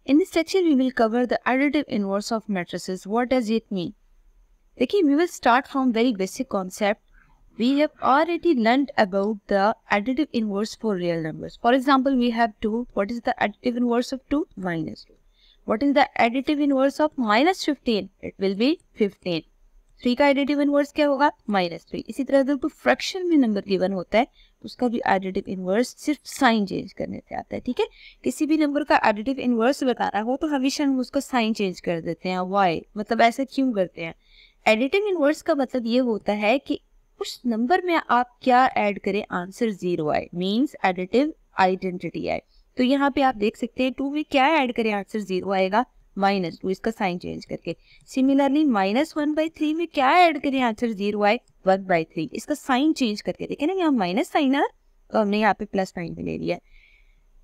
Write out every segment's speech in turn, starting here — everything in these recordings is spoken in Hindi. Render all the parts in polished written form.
In this section, we will cover the additive inverse of matrices. What does it mean? देखिए, we will start from very basic concept. We have already learned about the additive inverse for real numbers. For example, we have 2. What is the additive inverse of 2? Minus 2. What is the additive inverse of minus 15? It will be 15. 3 का एडिटिव इनवर्स क्या होगा? -3. इसी तरह अगर कोई फ्रैक्शन में नंबर गिवन होता है उसका भी एडिटिव इनवर्स सिर्फ साइन चेंज करने से आता है. ठीक है, किसी भी नंबर का एडिटिव इनवर्स बताना हो तो हमेशा हम उसका साइन चेंज कर देते हैं. वाई मतलब ऐसा क्यों करते हैं? एडिटिव इनवर्स का मतलब ये होता है कि उस नंबर में आप क्या ऐड करें, आंसर 0 आए, मीन्स एडिटिव आइडेंटिटी आए. तो यहाँ पे आप देख सकते हैं 2 में क्या ऐड करें, आंसर 0 आएगा, -2, इसका साइन चेंज करके. सिमिलरली -1/3 में क्या ऐड करें, आंसर 0 आए, 1/3, इसका साइन चेंज करके. देखें ना यहाँ माइनस साइन है तो हमने यहाँ पे प्लस साइन भी ले लिया.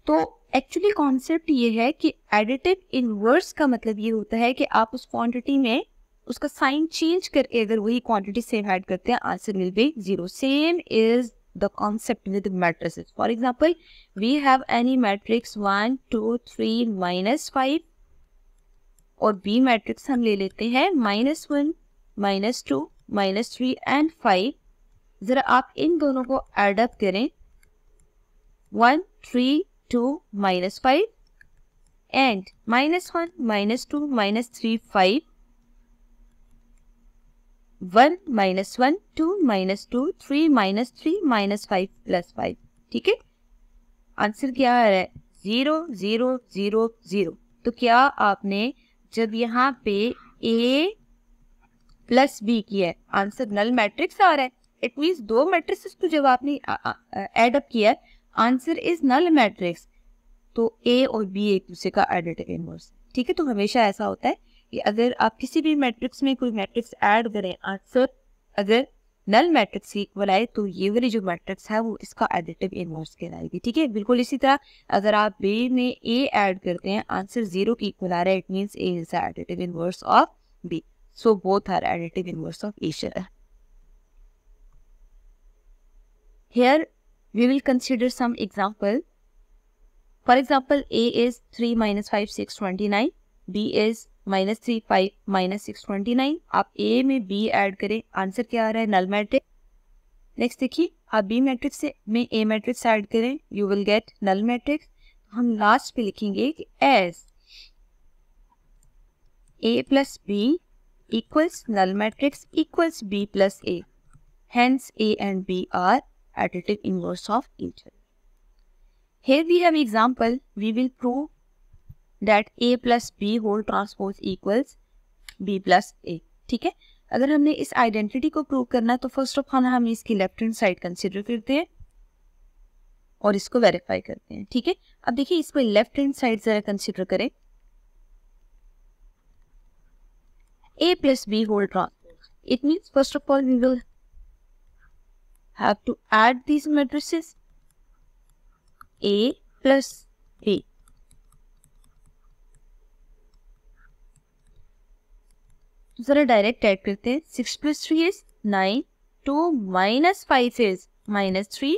तो एक्चुअली कॉन्सेप्ट ये है कि एडिटिव इनवर्स का मतलब ये होता है कि आप उस क्वांटिटी में उसका साइन चेंज करके अगर वही क्वांटिटी सेम ऐड करते हैं, answer will be 0. Same is the concept with matrices. For example, we have any matrix 1, 2, 3, -5 और B मैट्रिक्स हम ले लेते हैं -1, -2, -3 एंड 5. जरा आप इन दोनों को एड अप करें, 1, 3, 2, -5 एंड -1, -2, -3, 5, 1, -1, 2, -2, 3, -3, -5 + 5. ठीक है, आंसर क्या आ रहा है? 0, 0, 0, 0. तो क्या आपने जब यहाँ पे A प्लस B किया है, आंसर नल मैट्रिक्स आ रहा है. इट मीन्स दो मैट्रिक्स को जब आपने एड अप किया है, आंसर इज नल मैट्रिक्स. तो A और B एक दूसरे का एडिटिव इनवर्स. ठीक है, तो हमेशा ऐसा होता है कि अगर आप किसी भी मैट्रिक्स में कोई मैट्रिक्स ऐड करें, आंसर अगर नल मैट्रिक्स की इक्वल आए तो ये वाली जो मैट्रिक्स है वो इसका एडिटिव इनवर्स कहलाएगी. ठीक है, बिल्कुल इसी तरह अगर आप B में A ऐड करते हैं, आंसर 0 की इक्वल आ रहा है, it means A is the additive inverse of B. So both are additive inverse of each other. Here we will consider some example. For example, A is 3 - 5 6 29, B is -3 5 -6 29. आप A में B ऐड करें, आंसर क्या आ रहा है? Null matrix. नेक्स्ट देखिए, आप B मैट्रिक्स में A मैट्रिक्स ऐड करें, you will get null matrix. हम लास्ट पे लिखेंगे कि as A + B equals null matrix equals B + A. Hence A and B are additive inverse of each other. Here we have example. We will prove that A + B whole transpose equals B + A. ठीक है, अगर हमने इस आइडेंटिटी को प्रूव करना है तो फर्स्ट ऑफ ऑल हम इसकी लेफ्ट हैंड साइड कंसिडर करते हैं और इसको वेरीफाई करते हैं. ठीक है, अब देखिए इस पर लेफ्ट हैंड साइड जरा कंसिडर करें. A + B whole transpose. It means first of all we will have to add these matrices A + B. जरा डायरेक्ट ऐड करते हैं. 6 + 3 is 9, 2 - 5 is -3,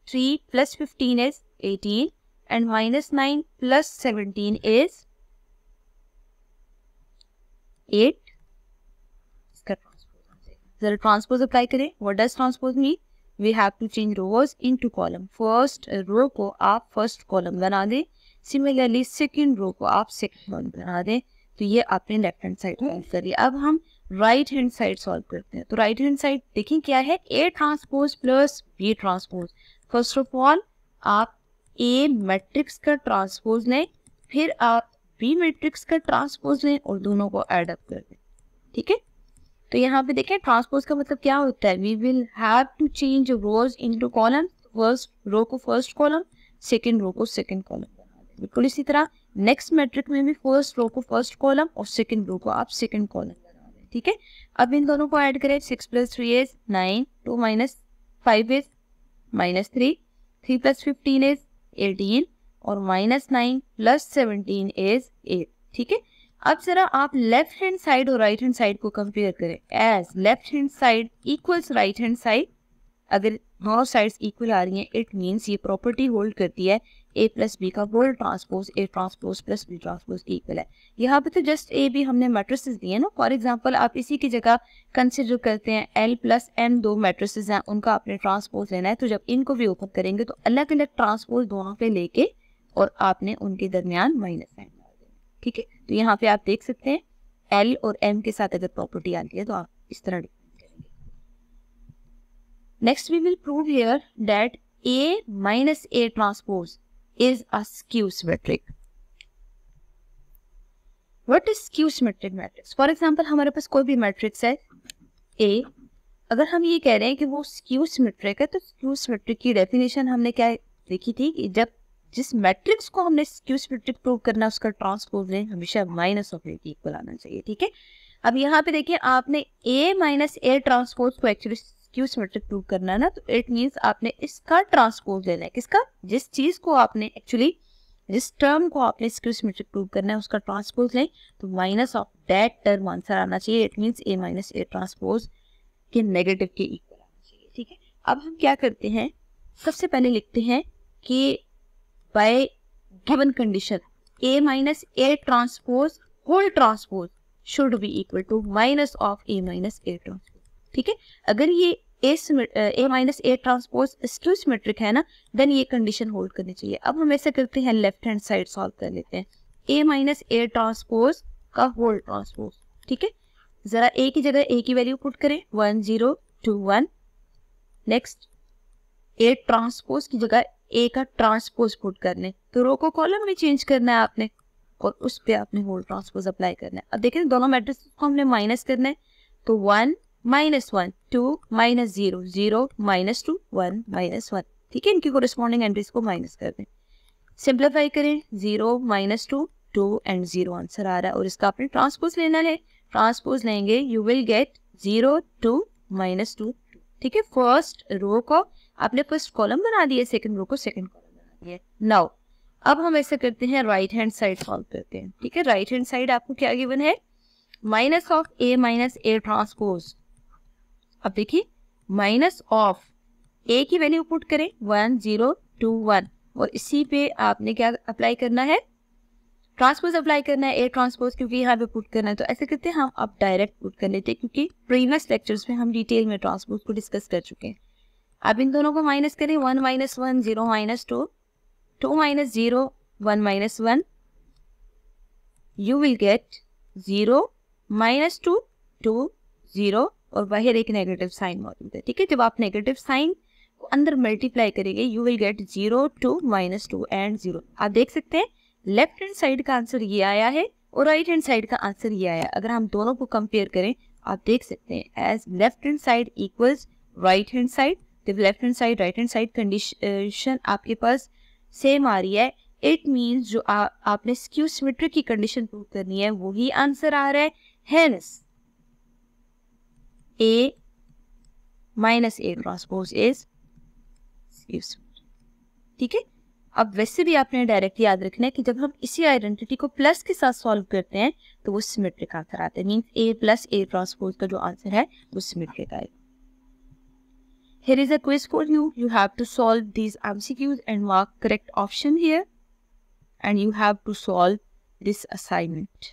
3 + 15 is 18 and -9 + 17 is 8. इसका ट्रांसपोज जरा ट्रांसपोज अप्लाई करें. What does transpose mean? We have to change rows into column. First row को आप फर्स्ट कॉलम बना दें, सिमिलरली सेकंड रो को आप सेकंड कॉलम बना दें. तो ये आपने लेफ्ट हैंड साइड सॉल्व करी. अब हम राइट हैंड साइड सॉल्व करते हैं. तो राइट हैंड साइड देखिए क्या है, A transpose + B transpose. First of all आप A मैट्रिक्स का ट्रांसपोज लें, फिर आप B मैट्रिक्स का ट्रांसपोज लें और दोनों को एड अप कर दें. ठीक है, तो यहाँ पे देखें ट्रांसपोज का मतलब क्या होता है. We will have to change rows into column. First row को फर्स्ट कॉलम, सेकंड रो को सेकंड कॉलम बना दें. बिल्कुल इसी तरह नेक्स्ट मैट्रिक में भी फर्स्ट रो को फर्स्ट कॉलम और सेकंड रो को आप सेकंड कॉलम बना दें. ठीक है, अब इन दोनों को ऐड करें. 6 + 3 is 9, 2 - 5 is -3, 3 + 15 is 18 और -9 + 17 is 8. ठीक है, अब जरा आप लेफ्ट हैंड साइड और राइट हैंड साइड को कंपेयर करें. As left hand side equals right hand side, अगर दोनों साइड्स इक्वल आ रही हैं इट मीन्स ये प्रॉपर्टी होल्ड करती है ए प्लस बी का whole transpose A transpose plus B transpose equal है। यहाँ पे तो जस्ट ए बी हमने मैट्रिसेस दिए ना। फॉर एग्जांपल आप इसी की जगह कंसिडर करते हैं एल प्लस एन दो मैट्रिसेस हैं, उनका आपने ट्रांसपोज लेना है, तो जब इनको भी ओपन करेंगे तो अलग अलग ट्रांसपोज दोनों पे लेके और आपने उनके दरमियान माइनस साइन डाल देना। ठीक है, तो यहाँ पे आप देख सकते हैं एल और एम के साथ अगर प्रॉपर्टी आती है तो आप इस तरह डिफाइन करेंगे। Next we will prove here that A minus A transpose is a skew symmetric. What is skew symmetric matrix? For example, हमारे पास कोई भी मैट्रिक्स है A, अगर हम ये कह रहे हैं कि वो skew symmetric है तो skew symmetric की डेफिनेशन हमने क्या देखी थी कि जब जिस मैट्रिक्स को हमने skew symmetric प्रूव करना है उसका ट्रांसपोज लें हमेशा माइनस ऑफ ए इक्वल आना चाहिए। ठीक है, अब यहाँ पे देखिए आपने A माइनस ए ट्रांसपोज को एक्चुअली स्क्यू सिमेट्रिक प्रूव करना है ना, तो इट मींस आपने इसका ट्रांसपोज लेना है। किसका? जिस चीज को आपने एक्चुअली जिस टर्म को आपने स्क्यू सिमेट्रिक प्रूव करना है उसका ट्रांसपोज लें तो minus of that term answer आना चाहिए। It means A minus A transpose के नेगेटिव के इक्वल आना चाहिए। ठीक है, अब हम क्या करते हैं, सबसे पहले लिखते हैं कि by given condition A minus A transpose whole transpose should be equal to minus of A minus A transpose. ठीक है, अगर ये A minus A transpose skew symmetric है ना, देन ये कंडीशन होल्ड करनी चाहिए। अब हम ऐसे करते हैं, लेफ्ट हैंड साइड सॉल्व कर लेते हैं ए माइनस ए ट्रांसपोज का होल ट्रांसपोज। ठीक है, जरा ए की जगह ए की वैल्यू पुट करें 1 0 2 1। नेक्स्ट ए ट्रांसपोज की जगह ए का ट्रांसपोज पुट कर लें, तो रो को कॉलम में चेंज करना है आपने और उस पे आपने होल ट्रांसपोज अप्लाई करना है। अब देखिए दोनों मैट्रिक्स को हमने माइनस करना है, तो 1 माइनस 1 2 माइनस 0 0 माइनस 2 1 माइनस 1। ठीक है, इनकी कोरिस्पॉन्डिंग एंट्रीज को माइनस कर दें, सिंप्लीफाई करें 0 माइनस 2 2 एंड 0 आंसर आ रहा है और इसका आपने ट्रांसपोज लेना है। ट्रांसपोज लेंगे यू विल गेट 0 2 माइनस 2 2। ठीक है, फर्स्ट रो को आपने फर्स्ट कॉलम बना दिया, सेकंड रो को सेकंड कॉलम बना दिया। नाउ अब हम ऐसे करते हैं, राइट हैंड साइड सॉल्व करते हैं। ठीक है, राइट हैंड साइड आपको क्या गिवन है, minus of A minus A transpose. अब देखिए माइनस ऑफ ए की वैल्यू पुट करें 1 0 2 1 और इसी पे आपने क्या अप्लाई करना है, ट्रांसपोज अप्लाई करना है ए ट्रांसपोज, क्योंकि यहाँ पे पुट करना है। तो ऐसे करते हैं हम, अब डायरेक्ट पुट कर लेते हैं क्योंकि प्रीवियस लेक्चर्स में हम डिटेल में ट्रांसपोज को डिस्कस कर चुके हैं। अब इन दोनों को माइनस करें 1 minus 1 0 minus 2 2 minus 0 1 minus 1, you will gate 0 minus 2 2 0 और बाहर एक नेगेटिव साइन मौजूद है। ठीक है, जब आप नेगेटिव साइन को अंदर मल्टीप्लाई करेंगे you will gate 0 2 minus 2 and 0। आप देख सकते हैं लेफ्ट हैंड साइड का आंसर ये आया है और राइट हैंड साइड का आंसर ये आया है। अगर हम दोनों को कंपेयर करें आप देख सकते हैं as left hand side equals right hand side, जब left hand side right hand side condition आपके पास सेम आ रही है, इट मीन्स जो आपने स्क्यू सिमेट्रिक की कंडीशन प्रूव करनी है वही आंसर आ रहा है। Hence A minus A transpose is skew symmetric. ठीक है, अब वैसे भी आपने डायरेक्ट याद रखना है कि जब हम इसी आइडेंटिटी को प्लस के साथ सॉल्व करते हैं तो वो सिमेट्रिक आंसर आता है। Means A plus A transpose का जो आंसर है वो सिमेट्रिक आएगा। Here is a quiz for you. You have to solve these MCQs and mark correct option here, and you have to solve this assignment.